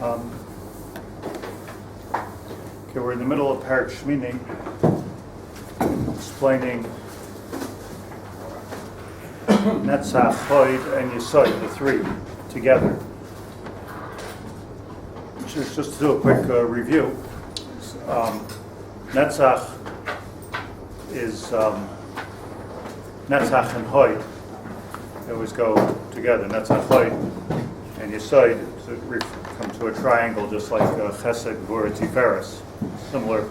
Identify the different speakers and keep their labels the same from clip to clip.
Speaker 1: Um, okay, we're in the middle of Perek Shmini, explaining Netzach, Hod, and Yesod, the three together. Just to do a quick review, Netzach is Netzach and Hod. They always go together. Netzach, Hod, and Yesod come to a triangle, just like Chesed, Devorah, Tiferes. Similar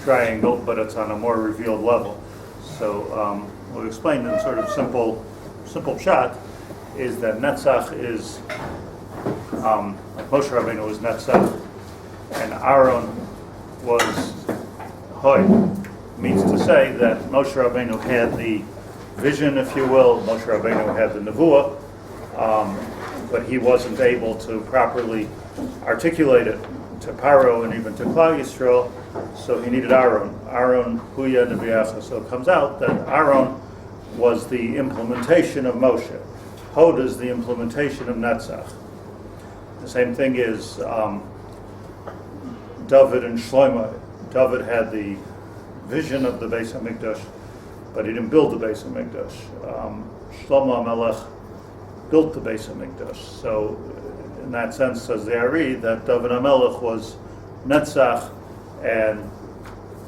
Speaker 1: triangle, but it's on a more revealed level. So we'll explain in sort of simple shot is that Netzach is like Moshe Rabbeinu was Netzach, and Aaron was Hod. Means to say that Moshe Rabbeinu had the vision, if you will. Moshe Rabbeinu had the Nevuah, but he wasn't able to properly articulate it to Paro and even to Klal Yisrael, so he needed Aaron. Aaron, Huya, Nebiyacha. So it comes out that Aaron was the implementation of Moshe. Hod is the implementation of Netzach. The same thing is David and Shlomo. David had the vision of the Beis HaMikdash, but he didn't build the Beis HaMikdash. Shlomo HaMelech built the Beis HaMikdash. So in that sense, says the Ari, that David HaMelech was Netzach and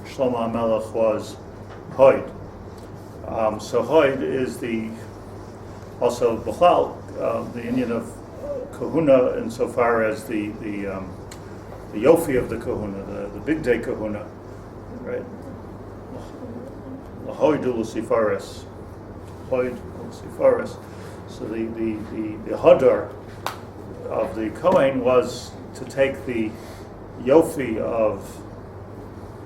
Speaker 1: Shlomo HaMelech was Hod. So Hod is also B'chlal, the Indian of Kahuna, insofar as the Yofi of the Kahuna, the big day Kahuna, right? Hod Lucifaris, Hod Lucifaris. So the Hadar of the Kohen was to take the Yofi of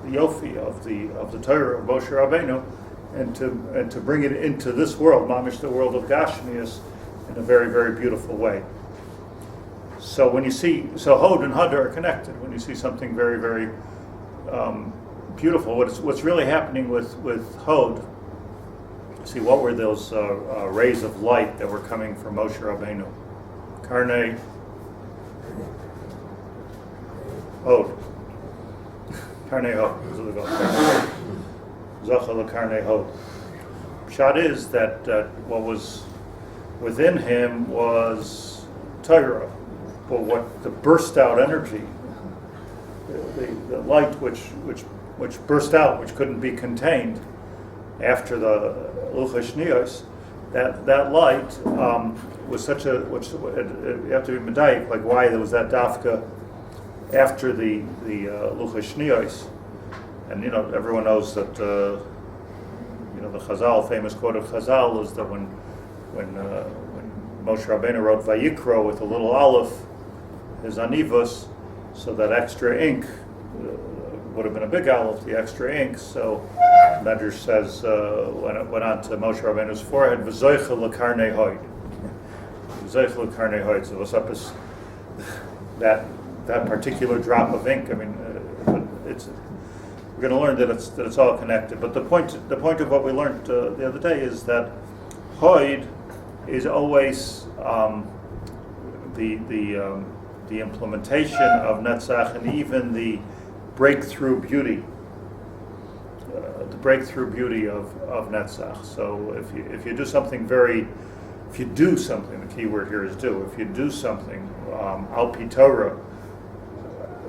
Speaker 1: the Torah of Moshe Rabbeinu and to bring it into this world, mamish the world of Gashmias, in a very, very beautiful way. So when you see, Hod and Hadar are connected. When you see something very, very beautiful, what's really happening with Hod, see, what were those rays of light that were coming from Moshe Rabbeinu? Karnei Hod. Karnei Hod. Zachal Karnei Hod. Pshat is that what was within him was Torah, but what the burst out energy, the light which burst out, which couldn't be contained after the Luchas Shniyos, that light was such a, which you have to be medayik, like why there was that dafka after the Luchas Shniyos. And everyone knows that the Chazal, famous quote of Chazal is that when Moshe Rabbeinu wrote Vayikro with a little aleph, his anivos, so that extra ink would have been a big aleph, the extra ink. So Medrash says when it went on to Moshe Rabbeinu's forehead, V'zoicha l'karnei hod. V'zoicha l'karnei hod. So what's up is that particular drop of ink. I mean, we're going to learn that it's all connected. But the point of what we learned the other day is that Hod is always the implementation of Netzach, and even the breakthrough beauty, of Netzach. So if you do something the key word here is do. If you do something al pi Torah,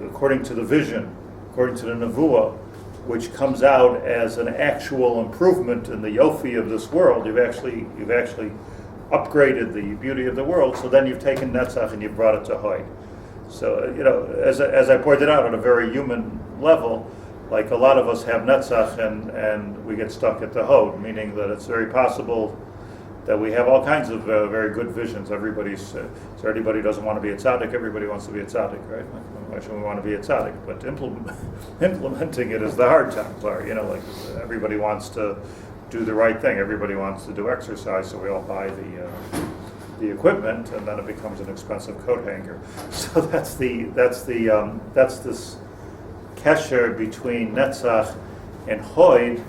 Speaker 1: according to the vision, according to the Nevuah, which comes out as an actual improvement in the Yofi of this world, you've actually upgraded the beauty of the world. So then you've taken Netzach and you've brought it to Hod. So as I pointed out, on a very human level, like a lot of us have Netzach and we get stuck at the Hod, meaning that it's very possible that we have all kinds of very good visions. Everybody doesn't want to be a tzaddik. Everybody wants to be a tzaddik, right? Why should we want to be a tzaddik? But implementing it is the hard time part. Like everybody wants to do the right thing. Everybody wants to do exercise, so we all buy the equipment, and then it becomes an expensive coat hanger. So that's this kesher between Netzach and Hod,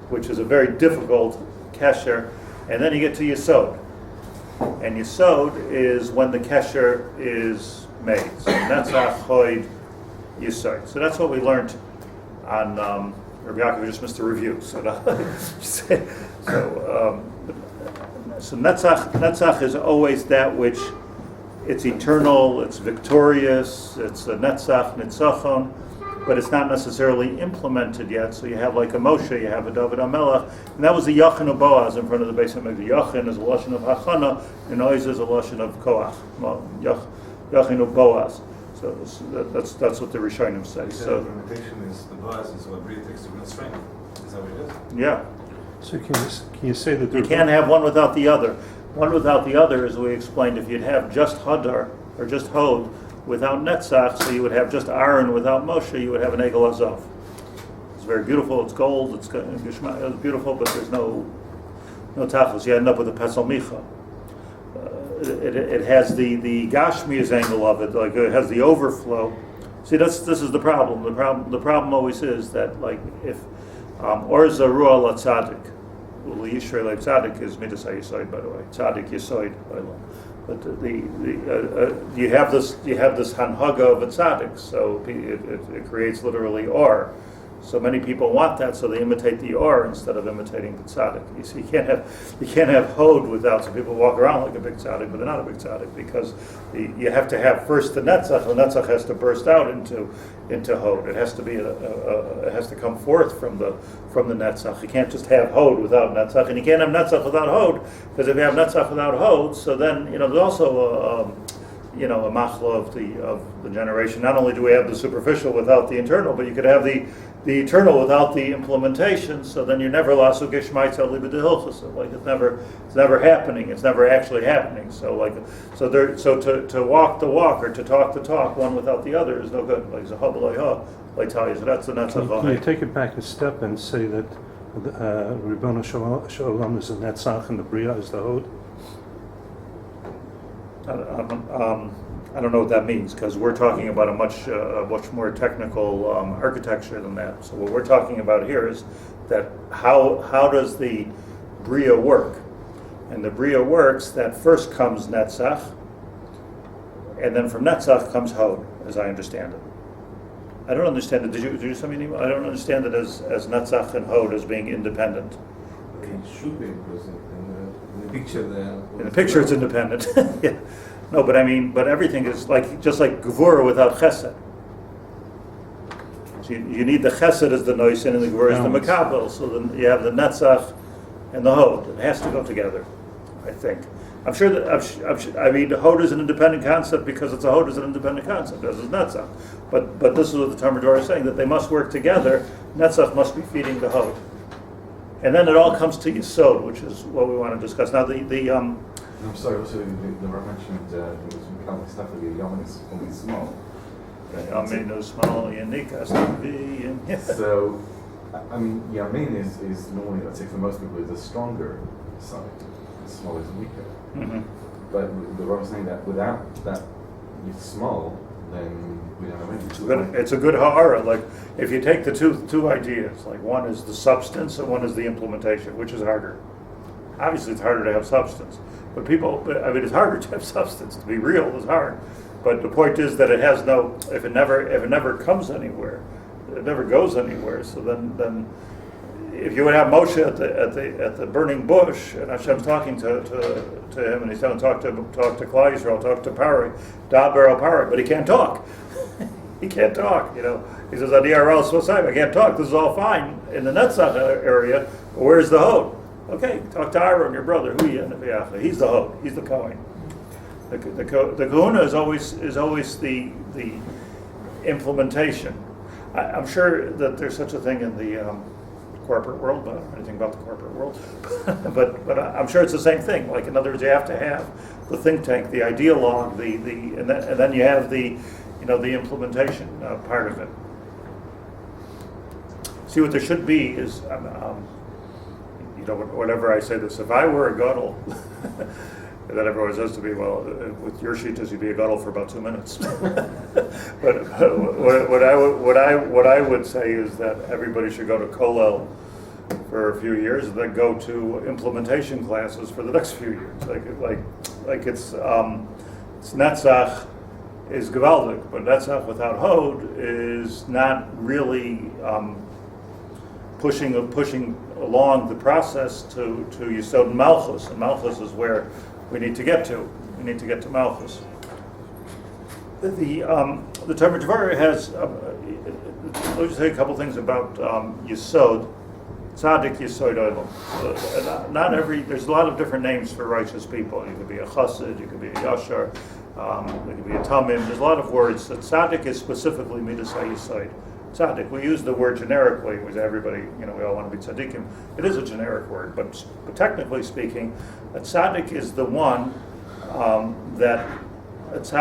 Speaker 1: which is a very difficult kesher. And then you get to Yesod. And Yesod is when the kesher is made. So Netzach, Hod, Yesod. So that's what we learned on Rabbi Yaacov. We just missed a review. So Netzach is always that which it's eternal, it's victorious, it's a Netzach, Nitzachon, but it's not necessarily implemented yet. So you have like a Moshe, you have a David HaMelech, and that was the Yachin of Boaz in front of the Beis Hamikdash. Yachin is a lashon of Hachana, and Oz is a lashon of Koach. Yachin of Boaz. So that's what the Rishonim say. So
Speaker 2: the implementation is the Boaz is what really takes the real strength. Is that what it is?
Speaker 1: Yeah.
Speaker 3: So can you say that
Speaker 1: you can't have one without the other? One without the other, as we explained, if you'd have just Hadar or just Hod without Netzach, so you would have just Aaron without Moshe, you would have an Egel Azov. It's very beautiful, it's gold, it's beautiful, but there's no tachlis. You end up with a Pesel Micha. It has the Gashmias angle of it, like it has the overflow. See, this is the problem. The problem always is that, like, if or Zarua la Tzadik, Yisrael like Tzadik is Midas HaYesod, by the way, Tzadik Yesod, but you have this Hanhaga of a Tzadik, so it creates literally or. So many people want that, so they imitate the or instead of imitating the tzaddik. You see, you can't have Hod without. So people walk around like a big tzaddik, but they're not a big tzaddik because you have to have first the Netzach. The Netzach has to burst out into Hod. It has to be it has to come forth from the Netzach. You can't just have Hod without Netzach, and you can't have Netzach without Hod, because if you have Netzach without Hod, so then there's also a machla of the generation. Not only do we have the superficial without the internal, but you could have the eternal without the implementation. So then you never lasu geshmaitza libedehilchus. Like it's never happening. It's never actually happening. So to walk the walk or to talk the talk, one without the other is no good. Like zahabalayha, like Talia. So that's the netzach.
Speaker 3: Can you take it back a step and say that Ribono Shalom is the Netzach and the Bria is the Hod?
Speaker 1: I don't know what that means, because we're talking about a much more technical architecture than that. So what we're talking about here is that how does the Bria work? And the Bria works that first comes Netzach, and then from Netzach comes Hod, as I understand it. I don't understand it. Did you send me an email? I don't understand it as Netzach and Hod as being independent.
Speaker 2: It should be, because in the picture there.
Speaker 1: In the picture, it's independent. Yeah. No, but everything is just like Devorah without Chesed. So you need the Chesed as the Noisin and the Devorah as the Makabel. So then you have the Netzach and the Hod. It has to go together, I think. I'm sure that the Hod is an independent concept because it's a Hod is an independent concept, as is Netzach. But this is what the Talmud Torah is saying, that they must work together. Netzach must be feeding the Hod. And then it all comes to Yesod, which is what we want to discuss. Now
Speaker 2: I'm sorry, also the Rabbi mentioned there was some complex stuff with the Yamin is only small.
Speaker 1: Yamin is small, Yanika is big.
Speaker 2: So, Yamin is normally, let's say for most people, is a stronger side. The small is weaker. Mm-hmm. But the Rabbi is saying that without that small, then we don't have anything.
Speaker 1: It's a good ha'ara. Like if you take the two ideas, like one is the substance and one is the implementation, which is harder. Obviously, it's harder to have substance, but it's harder to have substance. To be real is hard, but the point is that it has no. If it never comes anywhere, it never goes anywhere. So then, if you would have Moshe at the burning bush, and Hashem's talking to him, and he's going to talk to Klal Yisrael, talk to Perek, Daber al Perek, but he can't talk. He can't talk. He says, "Adi aral svosai." I can't talk. This is all fine in the Netzach area. Where's the Hod? Okay, talk to Aaron, your brother. He's the Hod. He's the Kohen. The Kahuna is always the implementation. I'm sure that there's such a thing in the corporate world, but I don't know anything about the corporate world. but I'm sure it's the same thing. Like in other words, you have to have the think tank, the ideologue, and then you have the implementation part of it. See, what there should be is. Whenever I say this, if I were a gadol, that everyone says to me, well, with your shitas, you'd be a gadol for about 2 minutes. But what I would say is that everybody should go to Kollel for a few years and then go to implementation classes for the next few years. Like it's Netzach, is gewaldig, but Netzach without Hod is not really pushing along the process to Yesod and Malchus. And Malchus is where we need to get to. We need to get to Malchus. The term Devorah has. Let me just say a couple things about Yesod. Tzaddik Yesod Olam. Not every. There's a lot of different names for righteous people. You could be a Chassid. You could be a Yashar. You could be a Tamim. There's a lot of words. That Tzaddik is specifically Midas HaYesod. Tzaddik. We use the word generically. With everybody, we all want to be tzaddikim. It is a generic word, but technically speaking, a tzaddik is the one that is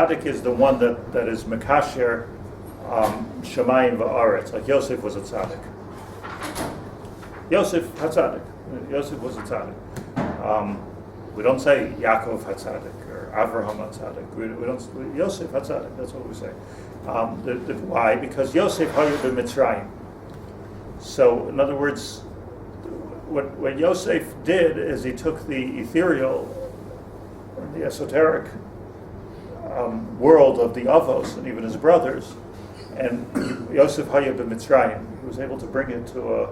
Speaker 1: mekasher shamayim va'aretz. Like Yosef was a tzaddik. Yosef HaTzaddik. Yosef was a tzaddik. We don't say Yaakov HaTzaddik or Avraham HaTzaddik. We don't. Yosef HaTzaddik. That's what we say. Why? Because Yosef hayu b'Mitzrayim. So, in other words, what Yosef did is he took the ethereal, or the esoteric world of the Avos and even his brothers, and Yosef hayu b'Mitzrayim. He was able to bring it to a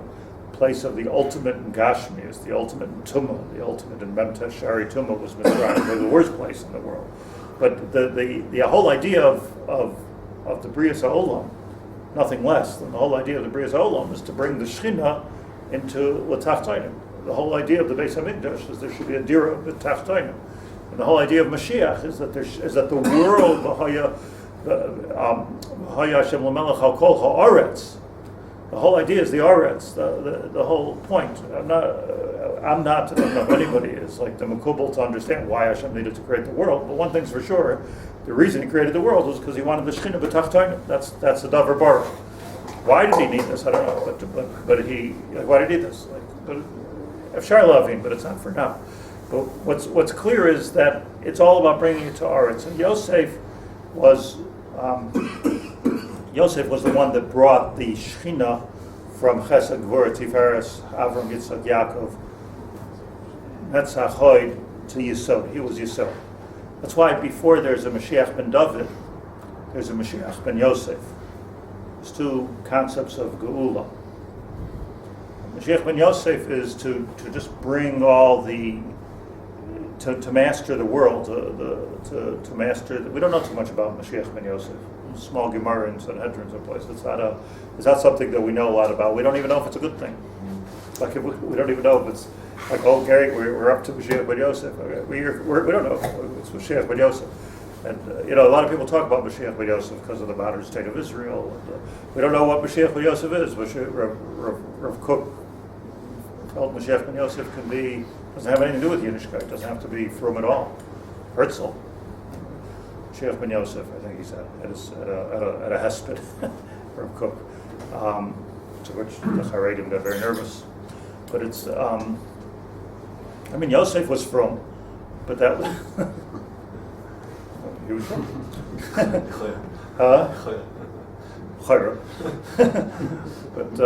Speaker 1: place of the ultimate in Gashmias, the ultimate in Tumah, the ultimate in Memtesh Shari Tumah was Mitzrayim, the worst place in the world. But the whole idea of the Bris HaOlam, nothing less than the whole idea of the Bris HaOlam is to bring the Shechina into L'Tachtainim. The whole idea of the Beis HaMikdash is there should be a Dira L'Tachtainim. And the whole idea of Mashiach is that the world, V'haya Hashem L'melech HaKol HaOretz, the whole idea is the Aretz, the whole point. I don't know if anybody is like the Makubal to understand why Hashem needed to create the world, but one thing's for sure, the reason he created the world was because he wanted the Shechina b'Tachtainim. That's the Davar Baruch. Why did he need this? I don't know, but he, why did he need this? But Efshar Lavin, but it's not for now. But what's clear is that it's all about bringing it to Aretz. And Yosef was the one that brought the Shechina from Chesed, Gvura, Tiferes, Avram, Yitzchak, Yaakov, Netzach, Hod to Yesod. He was Yesod. That's why before there's a Mashiach ben David, there's a Mashiach ben Yosef. There's two concepts of Geula. Mashiach ben Yosef is to just bring all to master the world, to master. We don't know too much about Mashiach ben Yosef. Small Gemara and Sanhedrin someplace. It's not something that we know a lot about. We don't even know if it's a good thing. Like we don't even know if it's like, oh, Gary, we're up to Mashiach ben Yosef. Okay. We don't know if it's Mashiach ben Yosef. And a lot of people talk about Mashiach ben Yosef because of the modern state of Israel. And, we don't know what Mashiach ben Yosef is. Rav Kook felt Mashiach ben Yosef doesn't have anything to do with Yiddishkeit. Doesn't have to be from at all. Herzl. Mashiach ben Yosef, I think he said, at a hesped, Rav Kook, to which the Haredim got very nervous. But it's, Yosef was from, but that was, he was from. Chayra. But,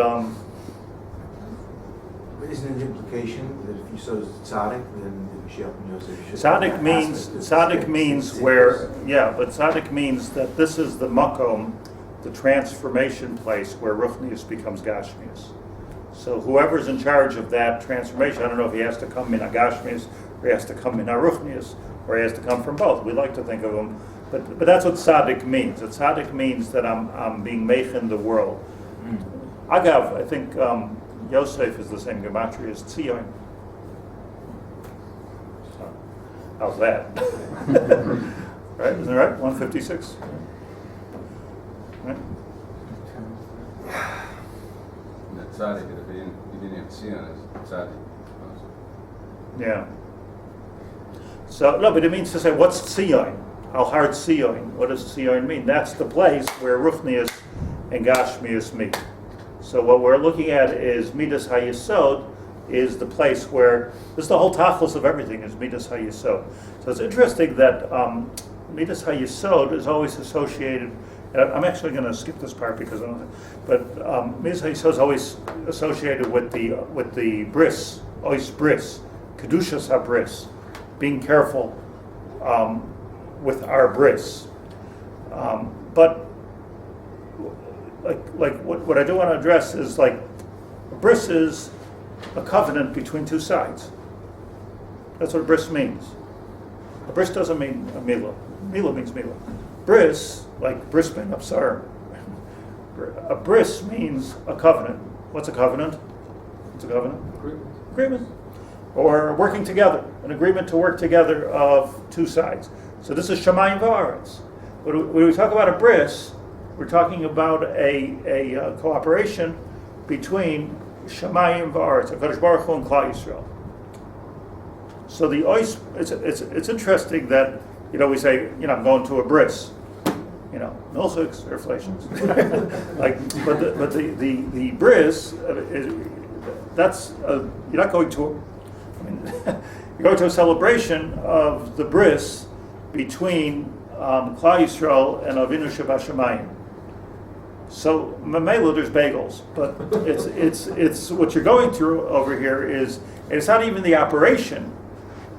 Speaker 4: isn't it an implication that if you saw tzaddik, then the Mashiach ben Yosef should...
Speaker 1: Tzaddik means where, but tzaddik means that this is the makom, the transformation place where Ruchnius becomes Gashmius. So whoever's in charge of that transformation, I don't know if he has to come in a Gashmius, or he has to come in a Ruchnius, or he has to come from both. We like to think of him, but that's what tzaddik means. Tzaddik means that I'm being meichin the world. Agav, I think Yosef is the same gematria as Tzion. So, how's that? Right? Isn't it right? 156. Right?
Speaker 5: Tzaddik, if you didn't have Tzion as tzaddik.
Speaker 1: Yeah. So, no, but it means to say, what's Tzion? How hard Tzion? What does Tzion mean? That's the place where Ruchnius and Gashmius meet. So what we're looking at is Midas HaYesod is the place where, this is the whole tachlis of everything, is Midas HaYesod. So it's interesting that Midas HaYesod is always associated, and I'm actually going to skip this part because I don't, but Midas HaYesod is always associated with the Bris, Ois Bris, Kedushas HaBris, being careful with our Bris. But like what I do want to address is like a bris is a covenant between two sides. That's what a bris means. A bris doesn't mean a mila. Mila means mila. Bris, like bris ben absar, a bris means a covenant. What's a covenant? What's a covenant? Agreement. Or working together, an agreement to work together of two sides. So this is shamayim va'aretz. When we talk about a bris, we're talking about a cooperation between shamayim va'aretz, HaKadosh Baruch Hu and Klal Yisrael. So the ois, it's interesting that we say I'm going to a bris, milchiks or inflations, like but the bris that's you're not going to. You're going to a celebration of the bris between Klal Yisrael and Avinu Shebashamayim. So Mamela, there's bagels, but it's what you're going through over here is it's not even the operation.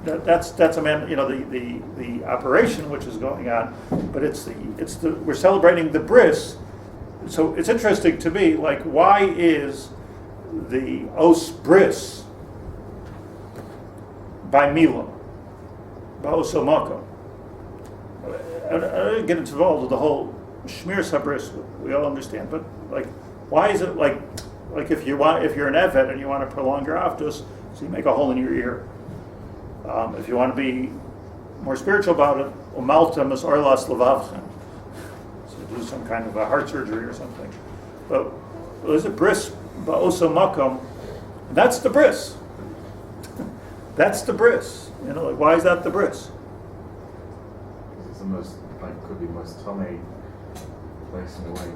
Speaker 1: That's a man, the operation which is going on, but we're celebrating the bris. So it's interesting to me, like why is the os bris by Mila, by Osomako? I didn't get involved with the whole Shmir Sabris, we all understand, but like, why is it like if you're an Eved and you want to prolong your Avdus, so you make a hole in your ear. If you want to be more spiritual about it, Umalta Mas Orlas Levavchem, so do some kind of a heart surgery or something. But there's a bris ba'osomakom, that's the bris. That's the bris. Like, why is that the bris?
Speaker 2: It's the most, could be the most tummy place in a way.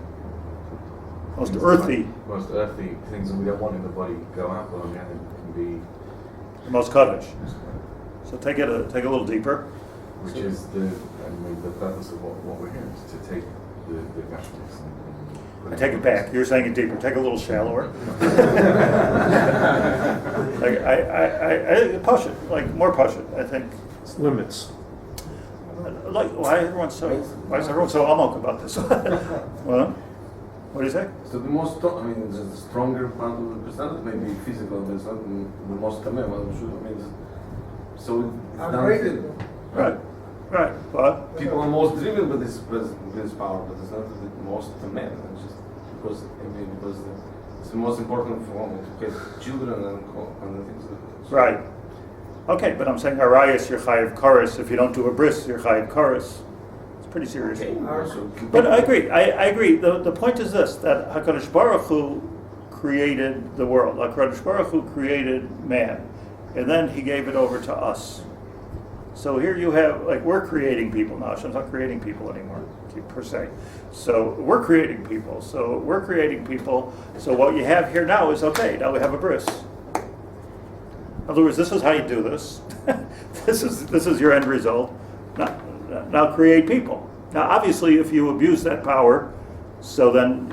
Speaker 1: Most earthy.
Speaker 2: Most earthy things that we don't want in the body go out, but on the other hand, it can be
Speaker 1: The most kaddish. So take it a little deeper.
Speaker 2: Which is the purpose of what we're here is to take the gashmis and
Speaker 1: I take it back. You're saying it deeper. Take a little shallower. Like I push it, like more push it. I think.
Speaker 3: It's limits.
Speaker 1: Like why is everyone so amok about this? Well, what do you say?
Speaker 5: So the most, the stronger part of the personality may be physical, but it's not the most tameh. So it's down.
Speaker 1: Right. But
Speaker 5: People are most driven by this power, but it's not the most tameh. It's just because it's the most important for women to get children and the things like that.
Speaker 1: right. Okay, but I'm saying Arias, you're chayiv chorus. If you don't do a bris, you're chayiv chorus. It's pretty serious.
Speaker 5: Okay.
Speaker 1: But I agree. The point is this: that Hakadosh Baruch Hu created the world. Hakadosh Baruch Hu created man, and then He gave it over to us. So here you have, like, we're creating people now. Hashem's not creating people anymore, per se. So we're creating people. So what you have here now is okay. Now we have a bris. In other words, this is how you do this. This is your end result. Now create people. Now, obviously, if you abuse that power, so then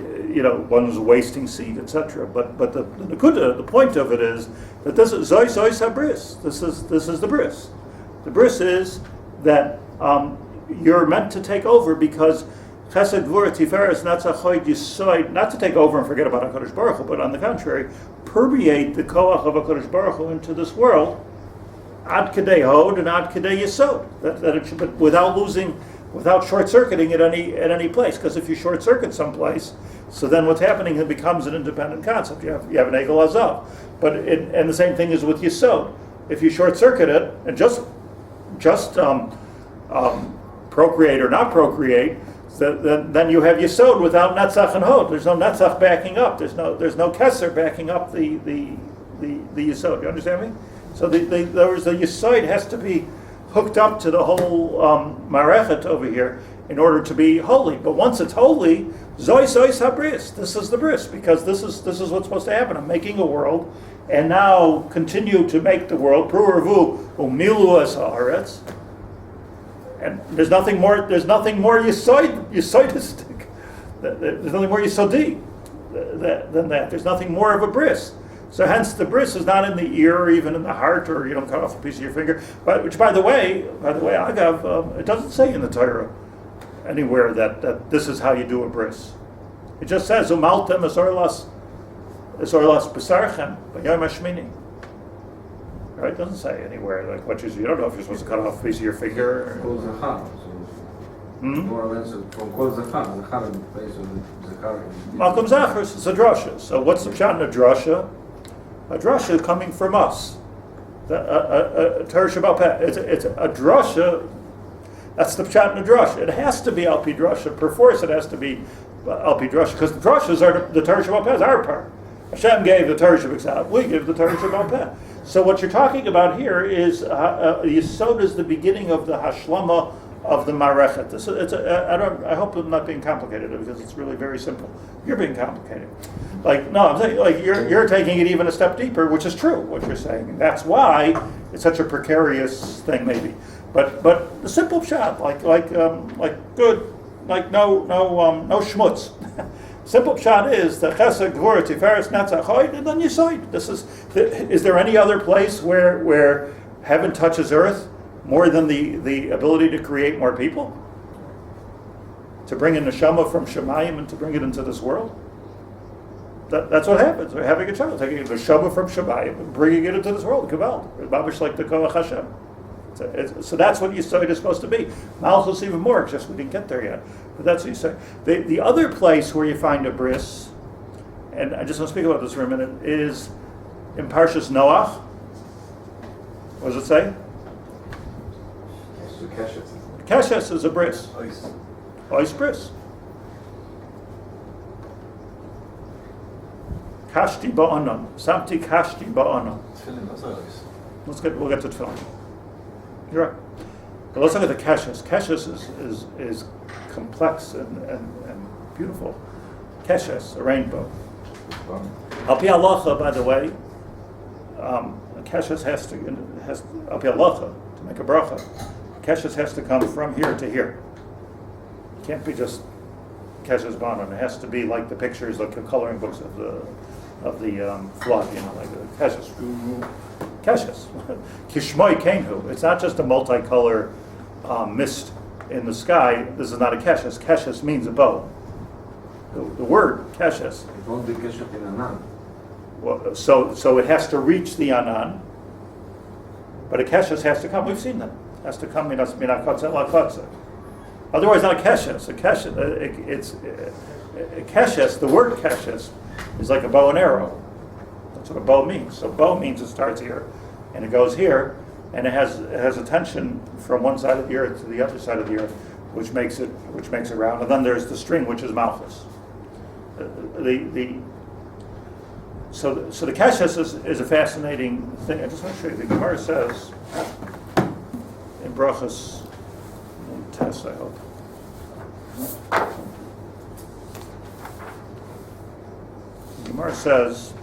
Speaker 1: one is wasting seed, etc. But the point of it is that this is zoy sabris. This is the bris. The bris is that you're meant to take over because chesed gvura tiferes netzach yisod, not to take over and forget about HaKadosh Baruch Hu, but on the contrary, permeate the koach of HaKadosh Baruch Hu into this world, ad kedei hod and ad kedei yisod, that it should, but without short-circuiting at any place. Because if you short-circuit someplace, so then what's happening? It becomes an independent concept. You have an egel azav, and the same thing is with yisod. If you short-circuit it and just procreate or not procreate, then you have yisod without netzach and hod. There's no netzach backing up. There's no keser backing up the yisod. You understand me? So the yisod has to be hooked up to the whole marechet over here in order to be holy. But once it's holy, zoy sabris. This is the bris, because this is what's supposed to happen. I'm making a world, and now continue to make the world. Pru'ervu umilu es haaretz. And there's nothing more yisodistic. There's nothing more yisodi than that. There's nothing more of a bris. So hence the bris is not in the ear or even in the heart, or you don't cut off a piece of your finger. But which, by the way, Agav, it doesn't say in the Torah. anywhere that this is how you do a bris. It just says umaltem esorlas besarchem b'yom hashmini. Right? It doesn't say anywhere like what you don't know if you're supposed to cut off a piece of your finger.
Speaker 5: Kol zachar. More or less from kol zachar. Zachar in the place of the zachar.
Speaker 1: Malcolm Zachars is a drasha. So what's the pshat in a drasha? A drasha coming from us. A Torah Shabbat Peh. It's a drasha. That's the pshat in a drasha. It has to be al pi drasha. Perforce it has to be al pi drasha because the drashas are the Torah Shabbat Peh is our part. Hashem gave the Torah Shabbat. We give the Torah Shabbat Peh. So what you're talking about here is Yesod is the beginning of the Hashlama of the Marechet. I hope I'm not being complicated because it's really very simple. You're being complicated. I'm saying you're taking it even a step deeper, which is true what you're saying. And that's why it's such a precarious thing, maybe. But the simple pshat, no schmutz. Simple pshat is the Chesed, Devorah, Tiferes, Netzach, and then Yesod. Is there any other place where heaven touches earth more than the ability to create more people? To bring in neshama from Shemayim and to bring it into this world? That's what happens. We're having a child, taking the neshama from Shemayim and bringing it into this world. Kabal. Babish like the Koach Hashem. So that's what Yesod is supposed to be. Malchus even more, just we didn't get there yet. But that's what you say. The other place where you find a bris, and I just want to speak about this for a minute, is in Parshas Noach. What does it say? Keshes is a bris. Ois bris. Kashti ba'anan. Samti kashti ba'anan. We'll get to tefillin. You're right. But let's look at the keshes. Keshes is complex and beautiful. Keshes, a rainbow. Al pi halacha, by the way, keshes has to al pi halacha, to make a bracha. Keshes has to come from here to here. It can't be just keshes banan. It has to be like the pictures, like the coloring books of the flood. Like the keshes. Keshes. Kishmoi kenhu. It's not just a multicolor mist in the sky. This is not a keshes. Keshes means a bow. The word keshes.
Speaker 5: It won't be keshet in anan.
Speaker 1: Well, so it has to reach the anan, but a keshes has to come. We've seen them. It has to come minas minakotze lakotze. Otherwise, not a keshes. A keshes. It's a keshes. The word keshes is like a bow and arrow. That's what a bow means. So bow means it starts here, and it goes here, and it has a tension from one side of the earth to the other side of the earth, which makes it round. And then there's the string, which is malchus. So the keshes is a fascinating thing. I just want to show you. The Gemara says in Brachas Tess, I hope. The Gemara says.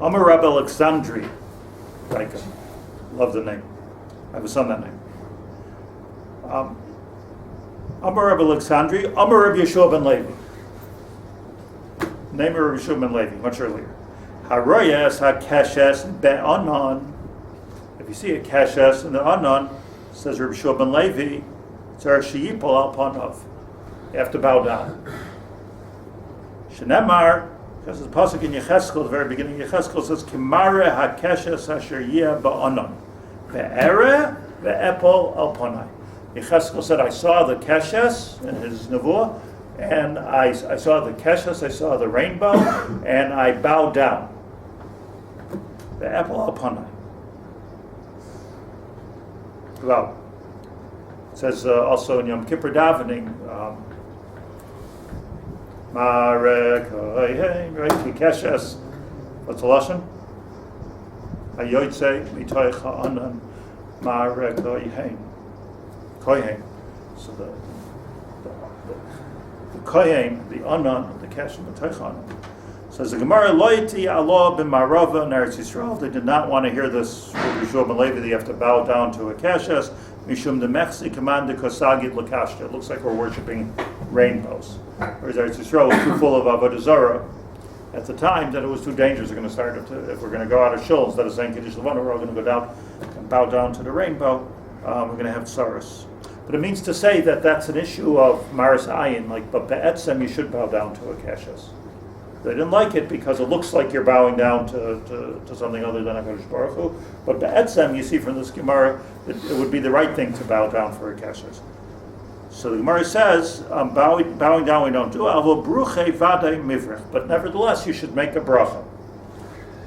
Speaker 1: Amar Rabbi Alexandri, love the name. I have a son that name. Amar Rabbi Alexandri, Amar Rabbi Yeshua ben Levi. Name of Rabbi Yeshua ben Levi, much earlier. Haroyes ha-keshes be'anan. If you see a keshes in the anan, says Rabbi Yeshua ben Levi, tzar sheyipol al panav. You have to bow down. Shenemar, because the pasuk in Yecheskel, the very beginning of Yecheskel, says Kimare hakeshes asher yeh ba'anan, ve'ere ve'epol al panai. Yecheskel said, I saw the keshes in his nevuah, and I saw the keshes, I saw the rainbow, and I bowed down. Ve'epol al panai. Well, it says also in Yom Kippur davening. Marek, right? Keshes. What's the lashon? Hayoytze mitoich ha'anan marek kohen. So the kohen, the anan, the kesh, and the toich ha'anan. Says the Gemara, loyti Allah b'marava in Eretz Yisrael. They did not want to hear this. Rabbi Yeshua ben Levi, they have to bow down to a keshes. Mishum demechsi command de kosagid lakashta. It looks like we're worshiping rainbows. Whereas Eretz Yisrael was too full of avodah zarah at the time that it was too dangerous. We're going to start if we're going to go out of shul instead of saying Kiddush Levana, we're all going to go down and bow down to the rainbow. We're going to have tsaros. But it means to say that that's an issue of maris ayin. But be'etzem you should bow down to a kashrus. They didn't like it because it looks like you're bowing down to something other than HaKadosh Baruch Hu. But be'etzem, you see from this Gemara, it would be the right thing to bow down for a kashrus. So the Gemara says, bowing down we don't do, but nevertheless you should make a bracha.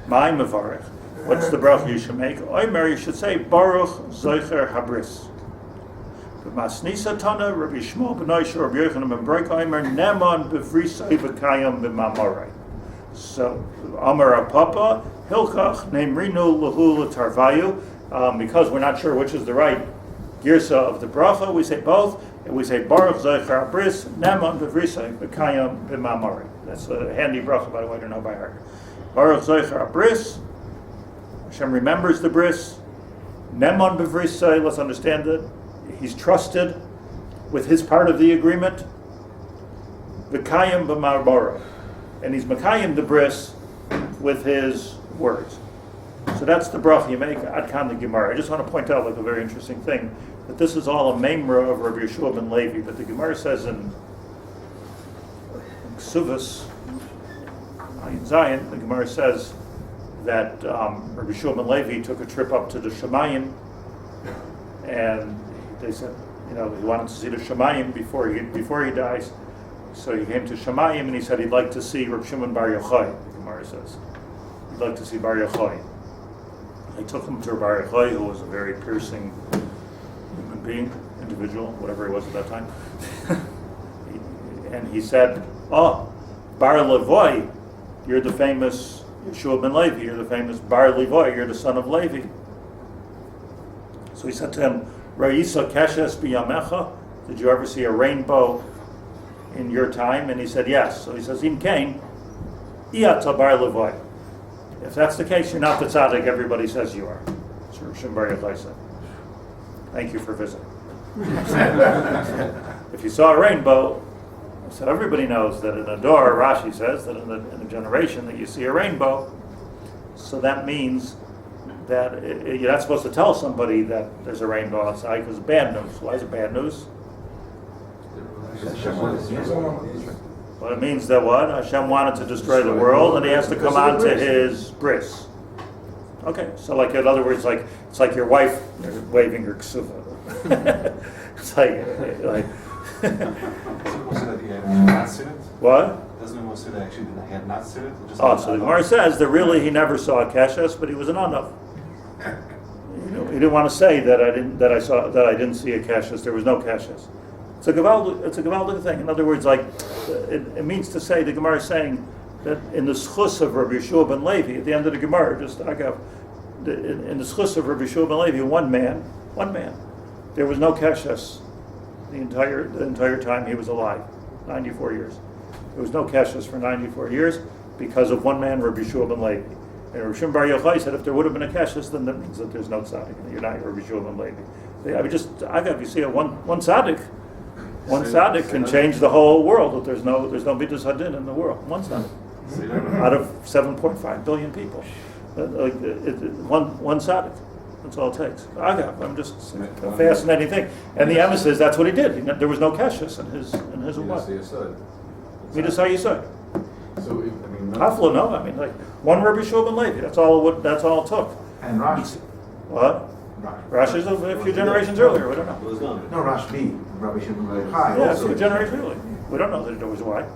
Speaker 1: My mevarech. What's the bracha you should make? Omer, you should say, Baruch Zoicher Habris. Masnisa Tana, Rabbi Shmuel ben Oisha, Rabbi Yochanan ben Perek, Omer, Neman bevrisai v'kayam b'mamorei. So, Amar Apapa, Hilchach, Neimrinu lahu l'tarvayu. Because we're not sure which is the right girsa of the bracha, we say both. And we say Baruch Zoicher Bris, Neman bevrisai v'kayam b'mamorei. That's a handy bracha, by the way, I don't know by heart. Baruch Zoicher Bris, Hashem remembers the Bris. Neman bevrisai, let's understand it. He's trusted with his part of the agreement. V'kayam b'marbara. And he's Mekayim the Bris with his words. So that's the bracha you make ad kan the Gemara. I just want to point out a very interesting thing, that this is all a memra of Rabbi Yeshua ben Levi, but the Gemara says in Ksuvas, Ayin Zion, the Gemara says that Rabbi Yeshua ben Levi took a trip up to the Shemayim, and they said, he wanted to see the Shemayim before he dies. So he came to Shemayim and he said he'd like to see Reb Shimon Bar Yochai, the Gemara says. He'd like to see Bar Yochai. They took him to Bar Yochai, who was a very piercing human being, individual, whatever he was at that time. And he said, Bar Levoy, you're the famous Yeshua ben Levi, you're the famous Bar Levoy, you're the son of Levi. So he said to him, Ra'isa keshes biyamecha, did you ever see a rainbow in your time? And he said, yes. So he says, Im kain, iyata bar levoy. If that's the case, you're not the tzaddik everybody says you are. So Rav Shimon Bar Yochai said, thank you for visiting. If you saw a rainbow, so everybody knows that in a door, Rashi says that in a generation that you see a rainbow, so that means that you're not supposed to tell somebody that there's a rainbow outside because it's bad news. Why is it bad news? Well, it means that what? Hashem wanted to destroy the world and he has to come on to his bris. Okay, so in other words, it's like your wife waving her ksuva. It's like what?
Speaker 6: Doesn't Moshe say that actually he had not said it?
Speaker 1: So the Gemara says that really he never saw a kashrus, but he was an anav. He didn't want to say that I didn't see a kashrus. There was no kashrus. It's a gewaldig thing. In other words, it means to say, the Gemara is saying that in the schus of Rabbi Yeshua ben Levi, at the end of the Gemara, in the schus of Rabbi Yeshua ben Levi, one man, there was no kashrus the entire time he was alive, 94 years. There was no kashrus for 94 years because of one man, Rabbi Yeshua ben Levi. And Rabbi Shimon Bar Yochai said if there would have been a kashrus, then that means that there's no tzaddik. You're not Rabbi Yeshua ben Levi. You see, one tzaddik can change the whole world. That there's no midas hadin in the world. One tzaddik out of 7.5 billion people. One tzaddik. That's all it takes. I'm just a fascinating thing. And the emphasis is that's what he did. There was no kashrus in his ummah. Midas hayesod.
Speaker 2: So
Speaker 1: Hafla, no. One Rabbi Yeshua ben Levi. That's all it took.
Speaker 4: And Rashi.
Speaker 1: What? Rashi's a few generations earlier. We don't know.
Speaker 4: No, Rashi, Rabbi Shimon Bar Yochai.
Speaker 1: Yeah, a few generations earlier. We don't know that there was why.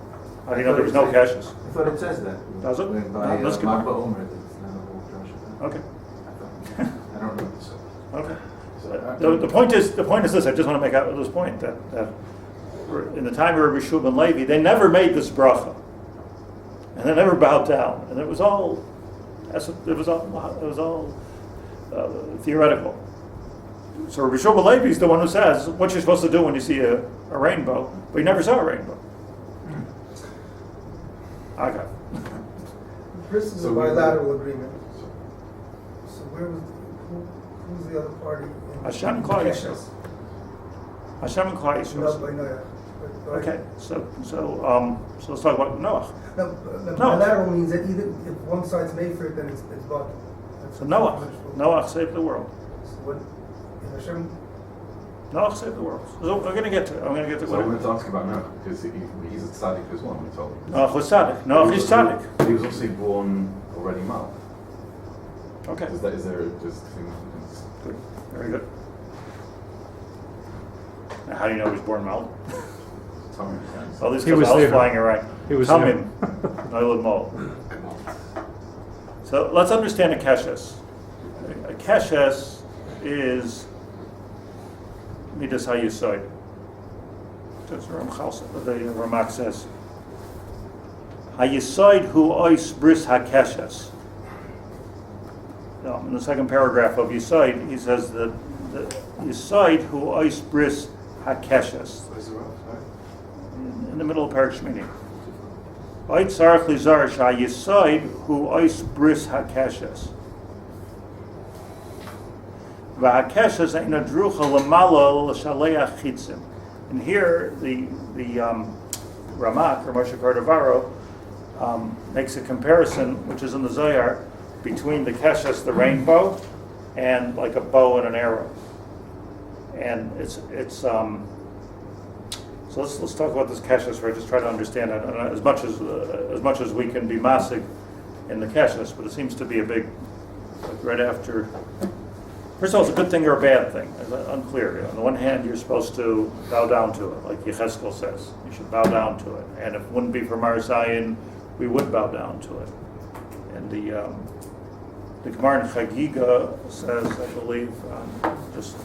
Speaker 1: How do you know there was no kashrus?
Speaker 4: I thought it says that.
Speaker 1: Does it?
Speaker 4: By
Speaker 1: Let's get
Speaker 4: Magba
Speaker 1: back.
Speaker 4: Omer, that's not a whole Rashi.
Speaker 1: Okay.
Speaker 4: I don't know this.
Speaker 1: Okay. The point is this. I just want to make out this point that in the time of Rabbi Yeshua ben Levi, they never made this bracha, and they never bowed down, and it was all theoretical. So Rabbi Yeshua ben Levi is the one who says what you're supposed to do when you see a rainbow, but he never saw a rainbow. Okay.
Speaker 7: Bris is a bilateral agreement. So who's the other party?
Speaker 1: Hashem and Klal Yisrael. Hashem and Klal
Speaker 7: Not by
Speaker 1: Yisrael.
Speaker 7: Noah.
Speaker 1: Okay, so let's talk about Noach.
Speaker 7: The bilateral means that either if one side's made for it, then it's bought.
Speaker 1: So Noach saved the world.
Speaker 7: So what? In Hashem,
Speaker 1: Noach saved the world. So I'm going to get to
Speaker 2: So I wanted
Speaker 1: what.
Speaker 2: to ask about Noah, because he's a tzaddik as well, we told.
Speaker 1: Noach was tzaddik. Noach is tzaddik.
Speaker 2: He was also born already mal.
Speaker 1: Okay.
Speaker 2: Is there just significance?
Speaker 1: Good. Very good. Now, how do you know he was born mal?
Speaker 2: Tell me, friends.
Speaker 1: All these
Speaker 3: He was
Speaker 1: chazals
Speaker 3: there.
Speaker 1: flying around.
Speaker 3: He was
Speaker 1: Coming. Noilad Mol. So let's understand a keshes. A keshes is midas hayesod. That's what the Ramak says. Hayesod hu ois bris hakeshes. Now, in the second paragraph of Yesod, he says that the Yesod hu ois bris hakeshes. In the middle of Perek Shmini. Oit tzarich lizar shayesod hu ois bris hakeshes. V'hakeshes ein adrucha lamala l'shaleach chitzim. And here the Ramak, or Moshe Cordovero, makes a comparison, which is in the Zohar, between the keshes, the rainbow, and like a bow and an arrow. And it's so let's talk about this keshes for just try to understand it as much as we can be masig in the keshes, but it seems to be a big, like right after. First of all, it's a good thing or a bad thing. It's unclear. On the one hand, you're supposed to bow down to it, like Yechezkel says. You should bow down to it. And if it wouldn't be for Mar Zion, we would bow down to it. And the Gemara in Chagiga says, I believe, just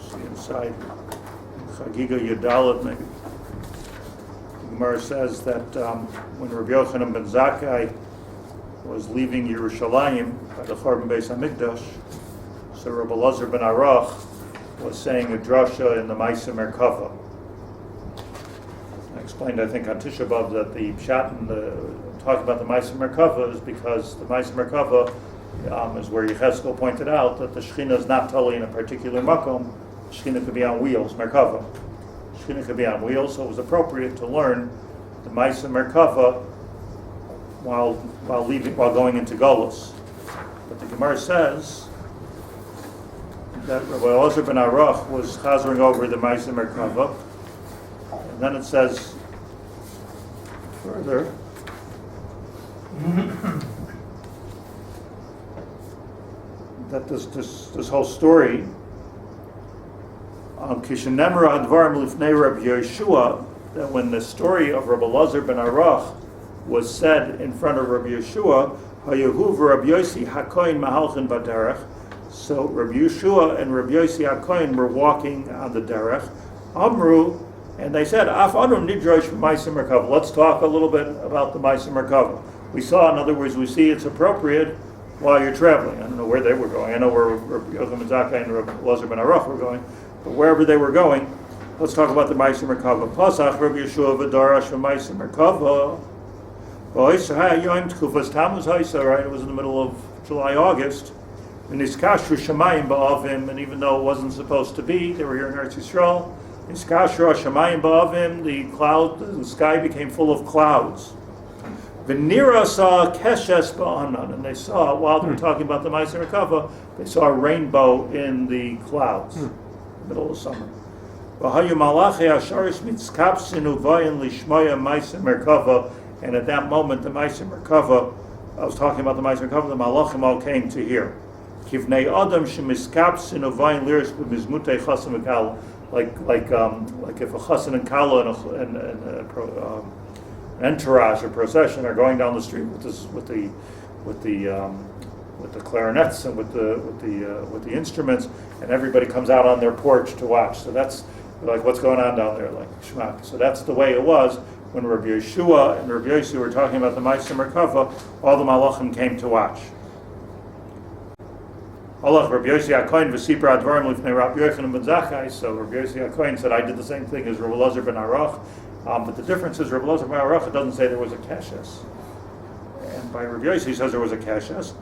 Speaker 1: see inside Chagiga Yudalit, maybe. The Gemara says that when Rabbi Yochanan ben Zakkai was leaving Yerushalayim by the Chorban Beis Hamikdash, so Rabbi Elazar ben Arach was saying a drasha in the Ma'aseh Merkava. I explained, I think, on Tisha B'Av that the pshat in the talk about the Ma'aseh Merkava is because the Ma'aseh Merkava is where Yechezkel pointed out that the Shechina is not totally in a particular makom. Shechina could be on wheels, Merkava. Shechina could be on wheels, so it was appropriate to learn the Ma'aseh Merkava while going into Golus. But the Gemara says that Rabbi Elazar ben Arach was chazering over the Ma'aseh Merkava, and then it says further that this whole story Kishenemar Advarim Lifnei Rabbi Yeshua, that when the story of Rabbi Elazar ben Arach was said in front of Rabbi Yeshua, Hayehu v'Rabbi Yossi HaKohen Mahalchin Baderech. So Rabbi Yeshua and Rabbi Yossi HaKohen were walking on the derech. Amru, and they said, Af Anu Nidrosh Ma'aseh Merkava. Let's talk a little bit about the Ma'aseh Merkava. We saw, in other words, we see it's appropriate while you're traveling. I don't know where they were going. I know where Rabbi Yochanan ben Zakkai and Rabbi Elazar ben Arach were going, but wherever they were going, let's talk about the Ma'aseh Merkava. Pasach Rabbi Yeshua v'Darash v'Ma'aseh Merkava. Right, it was in the middle of July, August. And Iskashru Shamayim Ba'avim, and even though it wasn't supposed to be, they were here in Eretz Yisrael. Iskashru Shamayim Ba'avim, the sky became full of clouds. V'nira saw Keshes Ba'anan, and they saw, while they were talking about the Ma'aseh Merkava, they saw a rainbow in the clouds, middle of summer. V'hayu Malachi Asharis Mitzkapsin Uvayin Lishmaya Ma'aseh Merkava. And at that moment, the Ma'aseh Merkava, I was talking about the Ma'aseh Merkava, the Malachim all came to hear. Kivnei Adam shemiskapsin uvayin liris b'mizmutei chasim v'kala, like if a chasim and kala and an entourage or procession are going down the street with the clarinets and with the instruments, and everybody comes out on their porch to watch. So that's like what's going on down there, like shmak. So that's the way it was. When Rabbi Yeshua and Rabbi Yossi were talking about the Ma'aseh Merkava, all the Malachim came to watch. Allah, Rabbi Yossi HaKohen v'sipra advarim lifnei Rabbi Yochanan ben Zakkai. So Rabbi Yossi HaKohen said, I did the same thing as Rabbi Elazar ben Arach. But the difference is Rabbi Elazar ben Arach, it doesn't say there was a keshes. And by Rabbi Yossi, he says there was a keshes.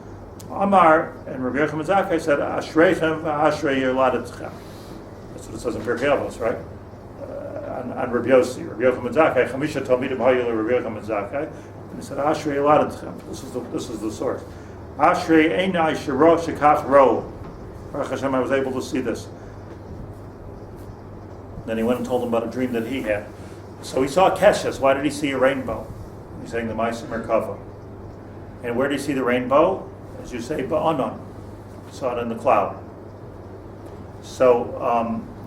Speaker 1: Amar and Rabbi Yochanan ben Zakkai said, Ashreichem v'ashrei yoladetzchem. That's what it says in Perek Avos, right? on Rabbi Yossi. Rabbi Yaacov Haber, Chamisha Talmidim Hayu Rabbi Yaacov Haber, and he said, Ashrei Eladetchem. This is the source. Ashrei Einai Shiro Shekach Ro. Baruch Hashem, I was able to see this. Then he went and told him about a dream that he had. So he saw Keshes. Why did he see a rainbow? He's saying the Ma'aser Merkava. And where did he see the rainbow? As you say, Ba'anon. He saw it in the cloud. So,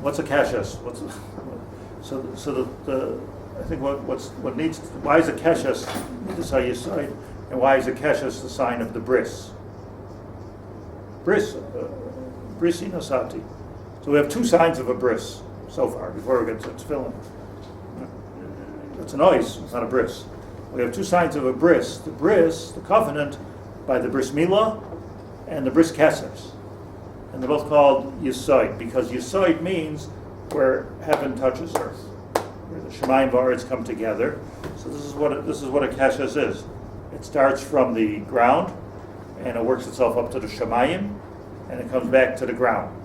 Speaker 1: what's a Keshes? I think what needs, why is a Keshes Midas and why is a Keshes the sign of the Bris? Bris Nosati. So we have two signs of a Bris so far, before we get to Tefillin. It's a noise, it's not a Bris. We have two signs of a Bris. The Bris, the covenant, by the Bris Milah and the Bris Keshes. And they're both called Yesod, because Yesod means where heaven touches earth, where the Shemayim V'aretz come together. So this is what a Keshes is. It starts from the ground, and it works itself up to the Shemayim, and it comes back to the ground.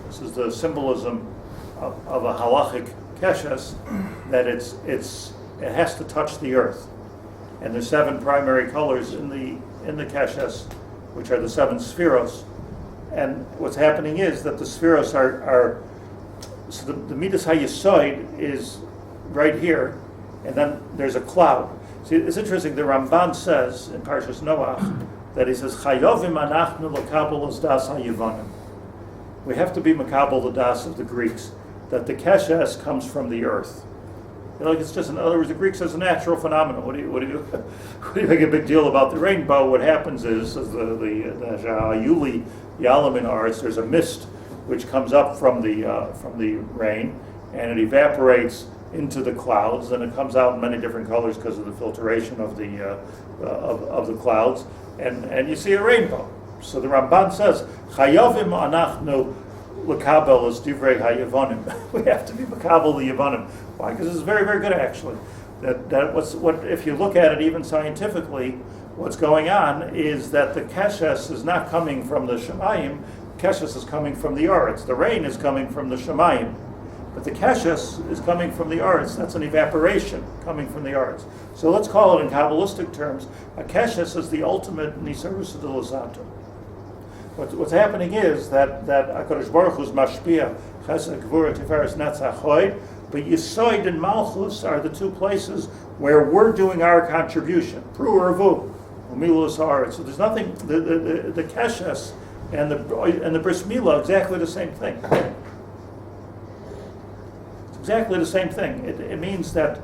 Speaker 1: This is the symbolism of a halachic Keshes, that it has to touch the earth. And there's 7 primary colors in the Keshes, which are the 7 Sefiros. And what's happening is that the Sefiros are so the Midas HaYesod is right here, and then there's a cloud. See, it's interesting, the Ramban says in Parshas Noach that he says, Chayovim anachnu l'kabel as das HaYevonim. We have to be makabel the das of the Greeks, that the Keshes comes from the earth. It's just, in other words, the Greeks says a natural phenomenon. What do you make a big deal about the rainbow? What happens is the Yuli Yalamin arts, there's a mist which comes up from the rain, and it evaporates into the clouds, and it comes out in many different colors because of the filtration of the clouds, and you see a rainbow. So the Ramban says, Chayovim anachnu l'kabel es divrei hayevonim. We have to be makabel the yevonim. Why? Because this is very, very good, actually. What if you look at it even scientifically, what's going on is that the Keshes is not coming from the Shemayim. Keshes is coming from the Aretz. The rain is coming from the Shemayim, but the Keshes is coming from the Aretz. That's an evaporation coming from the Aretz. So let's call it in Kabbalistic terms, a Keshes is the ultimate Nisarus Dilazato. What's happening is that HaKadosh Baruch Hu is Mashpia, Chesed, Gevurah, Tiferes, Netzach, Hod, but Yesod and Malchus are the two places where we're doing our contribution. Pru Ravu, Umilus Haaretz. So there's nothing. The Keshes and the Bris Milah, exactly the same thing. It's exactly the same thing. It means that.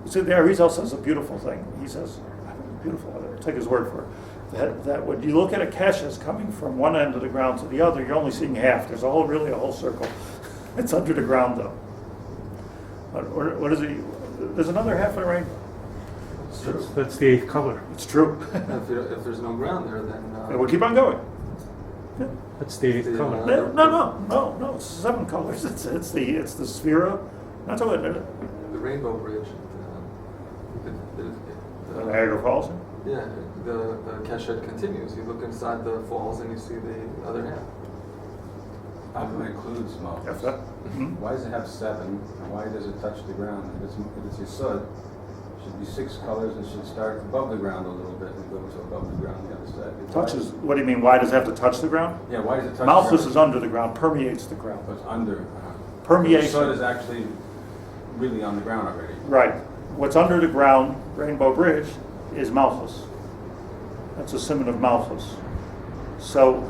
Speaker 1: See, the Arizal says a beautiful thing. He says, beautiful. I'll take his word for it. That when you look at a Keshes coming from one end of the ground to the other, you're only seeing half. There's really a whole circle. It's under the ground, though. What is it? There's another half of the rainbow.
Speaker 3: That's the 8th color.
Speaker 1: It's true.
Speaker 5: If there's no ground there, then
Speaker 1: And we'll keep on going.
Speaker 3: That's the 8th color.
Speaker 1: No. It's 7 colors. It's the Sefirot. Not so
Speaker 5: the Rainbow Bridge.
Speaker 1: Niagara Falls.
Speaker 5: Yeah, the Keshet continues. You look inside the falls and you see the other half.
Speaker 8: How do it include smoke?
Speaker 2: Why does it have 7, and why does it touch the ground? If it's Yesod, it should be 6 colors and should start above the ground a little bit and go to above the ground the other side.
Speaker 1: Touches. What do you mean? Why does it have to touch the ground?
Speaker 2: Yeah, why does it touch
Speaker 1: Malchus
Speaker 2: the ground?
Speaker 1: is under the ground, permeates the ground.
Speaker 2: So it's under.
Speaker 1: Permeation.
Speaker 2: Yesod is actually really on the ground already.
Speaker 1: Right. What's under the ground, Rainbow Bridge, is Malchus. That's a simon of Malchus. So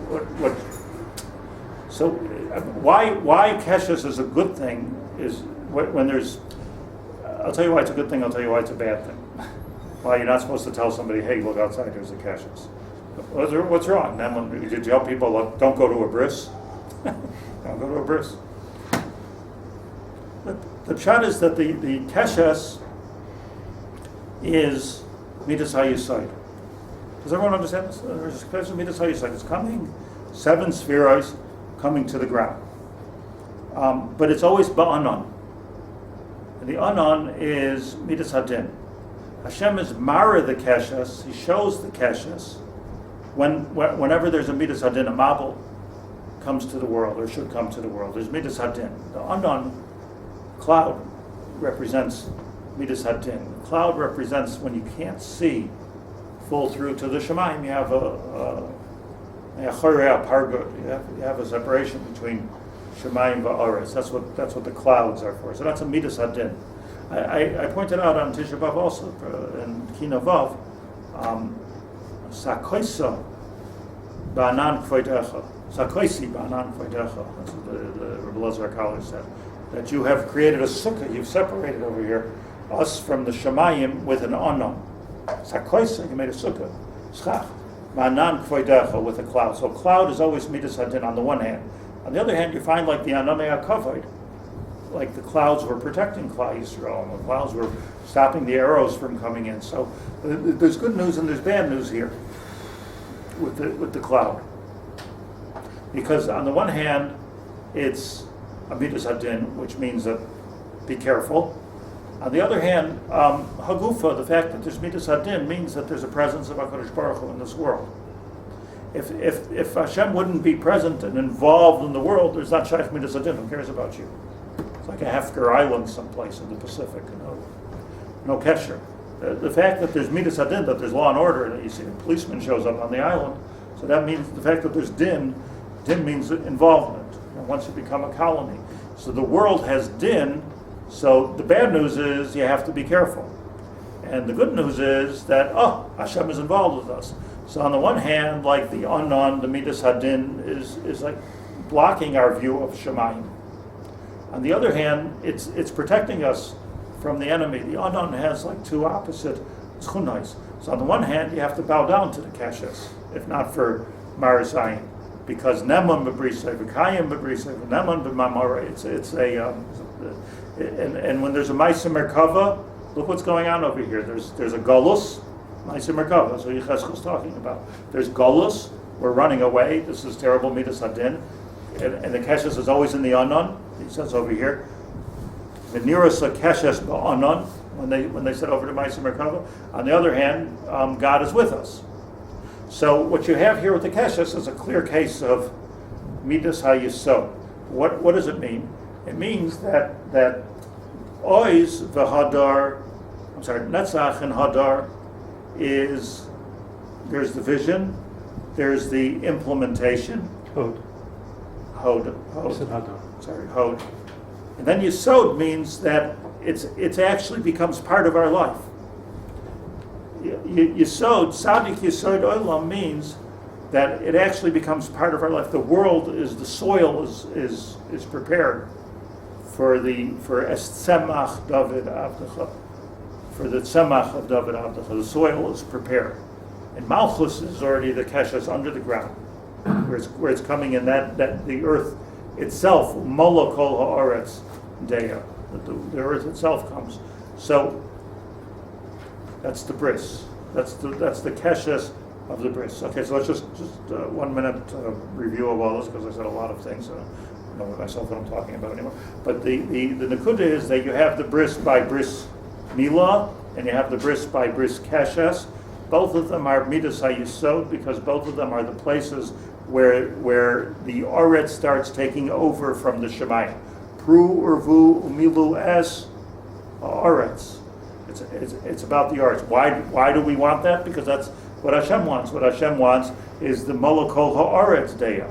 Speaker 1: why Keshes is a good thing is when there's. I'll tell you why it's a good thing. I'll tell you why it's a bad thing. Why you're not supposed to tell somebody, "Hey, look outside. There's a Keshes." What's wrong? Then when you tell people, look, "Don't go to a Bris." Don't go to a Bris. The pshat is that the Keshes is Midas HaYesod. Does everyone understand this? There's a question of Midas HaYesod. It's coming, 7 Sefiros coming to the ground. But it's always Ba'anon. And the Anon is Midas Hadin. Hashem is Mara the Keshes. He shows the Keshes whenever there's a Midas Hadin, a Mabel comes to the world or should come to the world. There's Midas Hadin. The Anon cloud represents Midas Hadin. The cloud represents when you can't see full through to the Shemayim. You have you have a separation between Shemayim and Aretz. That's what the clouds are for. So that's a Midas Hadin. I pointed out on Tisha B'Av also in Kina Vav, Sakoisa Ba'anan Kvoidecha. Sakoisi Ba'anan Kvoidecha. That's what the Rabbi Elazar College said. That you have created a sukkah, you've separated over here us from the Shemayim with an anon. Sakoisa, you made a sukkah. Schach. Ba'anan Kvoidecha, with a cloud. So cloud is always Midas Hadin on the one hand. On the other hand, you find like the Ananei HaKavod, like the clouds were protecting Klal Yisrael, and the clouds were stopping the arrows from coming in. So there's good news and there's bad news here with the cloud. Because on the one hand, it's a Midas Hadin, which means that be careful. On the other hand, Hagufa, the fact that there's Midas Hadin, means that there's a presence of HaKadosh Baruch Hu in this world. If Hashem wouldn't be present and involved in the world, there's not Shaykh Midas Hadin. Who cares about you? It's like a Hefker island someplace in the Pacific, no kesher. The fact that there's Midas Hadin, that there's law and order, that you see the policeman shows up on the island, so that means the fact that there's din means involvement, and once you become a colony. So the world has din, so the bad news is you have to be careful. And the good news is that, Hashem is involved with us. So on the one hand, like the unknown, the Midas Hadin is like blocking our view of Shemayim. On the other hand, it's protecting us from the enemy. The unknown has like two opposite tchunais. So on the one hand, you have to bow down to the kashes, if not for Marisayin, because Neman b'brisay, v'kayim b'brisay, v'neman b'mamara. And when there's a Ma'aseh Merkava, look what's going on over here. There's a Golus, Ma'aseh Merkava. That's what Yechezkel's talking about. There's Golus. We're running away. This is terrible Midas Hadin. And the keshes is always in the unknown. He says over here, the nearest keshes ba'anon, when they said over to Ma'aseh Merkava. On the other hand, God is with us. So what you have here with the keshes is a clear case of Midas HaYesod. What does it mean? It means that Oiz v'Hadar, Netzach and Hadar there's the vision, there's the implementation. Hod. Hod. And then Yesod means that it actually becomes part of our life. Yesod, Sadik Yesod Olam means that it actually becomes part of our life. The world the soil is prepared for Es Tzemach David Avdecha, for the Tzemach of David Avdecha. The soil is prepared. And Malchus is already the keshes under the ground, where it's coming in that the earth itself, Mola Kol Haaretz Deya, the earth itself comes. So that's the Bris. That's the keshes of the Bris. Okay, so let's just 1 minute review of all this, because I said a lot of things. I don't know myself what I'm talking about anymore. But the Nakuda is that you have the Bris by Bris Milah, and you have the Bris by Bris Keshes. Both of them are Midas HaYesod, because both of them are the places where the Oretz starts taking over from the Shemayim. Pru, Urvu, Umilu, Es, Oretz. It's about the Oretz. Why do we want that? Because that's what Hashem wants. What Hashem wants is the Molokol Ha'aretz Deya.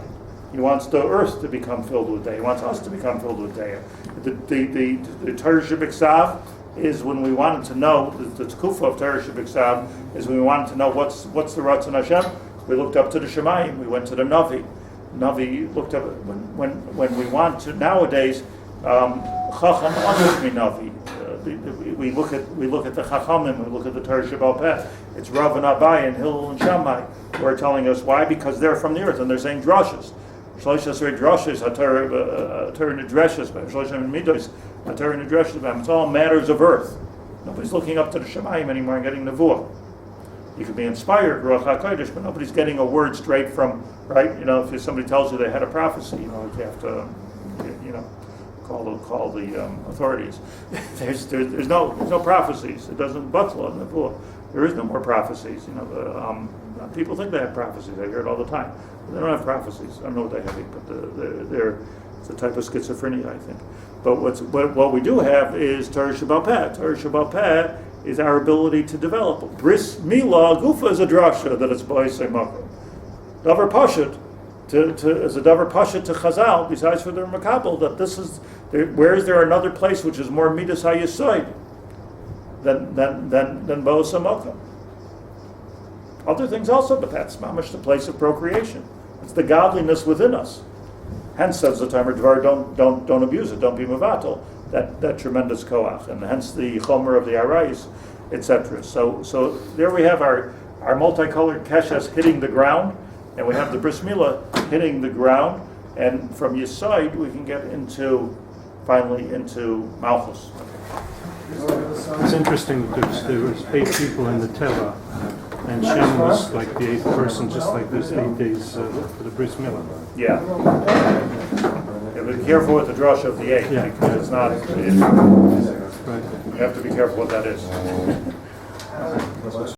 Speaker 1: He wants the earth to become filled with Deya. He wants us to become filled with Deya. The Torah Shebiksav is when we wanted to know, the Tkufa of Torah Shebiksav is when we wanted to know what's the Ratzon Hashem. We looked up to the Shemayim. We went to the Navi. Navi looked up when we want to nowadays. Chacham Amud Minavi. We look at the Chachamim. We look at the Torah Shebal Peh. It's Rav and Abai and Hillel and Shammai who are telling us why, because they're from the earth and they're saying drushes. Shlosh Esrei drushes, Torah Nidreshes, Shlosh Midos, Torah Nidreshes. It's all matters of earth. Nobody's looking up to the Shemayim anymore and getting Nevuah. You could be inspired, Ruach HaKodesh, but nobody's getting a word straight from, right? If somebody tells you they had a prophecy, you have to, call the authorities. There's no prophecies. It doesn't Batla Nevuah. There is no more prophecies. People think they have prophecies. I hear it all the time. But they don't have prophecies. I don't know what they have, but It's a type of schizophrenia, I think. But what we do have is Torah Sheba'al Peh. Torah Sheba'al Peh is our ability to develop. Bris Mila Gufa is a drasha that it's Ba'isei Makom. Davar Pashut as a Davar Pashut to Chazal, besides for the Makabel, that this is where is there another place which is more Midas HaYesod than Ba'isei Makom? Other things also, but that's mamash the place of procreation. It's the godliness within us. Hence, says the Timer Devorah, don't abuse it, don't be mevatel. That tremendous koach, and hence the chomer of the arayis, etc. So there we have our multicolored keshes hitting the ground, and we have the bris milah hitting the ground, and from Yesod we can get finally into malchus.
Speaker 3: It's interesting because there was 8 people in the Teva, and Shem was like the 8th person, just like there's 8 days for the Bris Milah.
Speaker 1: Yeah. Be careful with the drush of the 8, because it's not.
Speaker 3: Right.
Speaker 1: You have to be careful what that is.